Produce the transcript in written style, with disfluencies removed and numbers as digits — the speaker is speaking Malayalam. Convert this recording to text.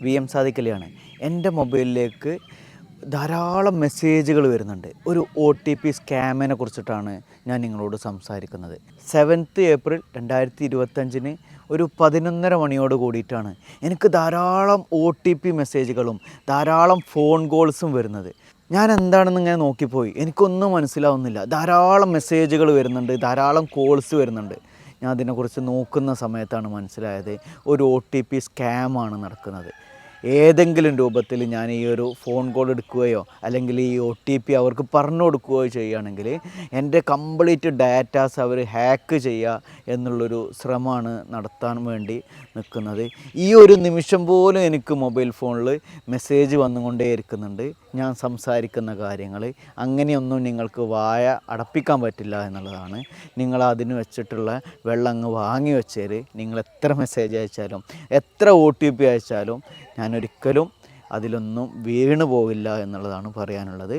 VM സാദിഖലിയാണ്. എൻ്റെ മൊബൈലിലേക്ക് ധാരാളം മെസ്സേജുകൾ വരുന്നുണ്ട്. ഒരു OTP സ്കാമിനെ കുറിച്ചിട്ടാണ് ഞാൻ നിങ്ങളോട് സംസാരിക്കുന്നത്. 7th ഏപ്രിൽ 2025 ഒരു 11:30 മണിയോട് കൂടിയിട്ടാണ് എനിക്ക് ധാരാളം OTP മെസ്സേജുകളും ധാരാളം ഫോൺ കോൾസും വരുന്നത്. ഞാൻ എന്താണെന്ന് ഇങ്ങനെ നോക്കിപ്പോയി, എനിക്കൊന്നും മനസ്സിലാവുന്നില്ല. ധാരാളം മെസ്സേജുകൾ വരുന്നുണ്ട്, ധാരാളം കോൾസ് വരുന്നുണ്ട്. ഞാൻ അതിനെക്കുറിച്ച് നോക്കുന്ന സമയത്താണ് മനസ്സിലായത് ഒരു OTP സ്കാമാണ് നടക്കുന്നത്. ഏതെങ്കിലും രൂപത്തിൽ ഞാൻ ഈ ഒരു ഫോൺ കോൾ എടുക്കുകയോ അല്ലെങ്കിൽ ഈ OTP അവർക്ക് പറഞ്ഞു കൊടുക്കുകയോ ചെയ്യുകയാണെങ്കിൽ എൻ്റെ കംപ്ലീറ്റ് ഡാറ്റാസ് അവർ ഹാക്ക് ചെയ്യുക എന്നുള്ളൊരു ശ്രമമാണ് നടത്താൻ വേണ്ടി നിൽക്കുന്നത്. ഈ ഒരു നിമിഷം പോലും എനിക്ക് മൊബൈൽ ഫോണിൽ മെസ്സേജ് വന്നുകൊണ്ടേ ഇരിക്കുന്നുണ്ട്. ഞാൻ സംസാരിക്കുന്ന കാര്യങ്ങൾ അങ്ങനെയൊന്നും നിങ്ങൾക്ക് വായ അടപ്പിക്കാൻ പറ്റില്ല എന്നുള്ളതാണ്. നിങ്ങൾ അതിന് വെച്ചിട്ടുള്ള വെള്ളം അങ്ങ് വാങ്ങി വെച്ചേർ. നിങ്ങൾ എത്ര മെസ്സേജ് അയച്ചാലും എത്ര OTP അയച്ചാലും ഞാനൊരിക്കലും അതിലൊന്നും വീണു പോവില്ല എന്നുള്ളതാണ് പറയാനുള്ളത്.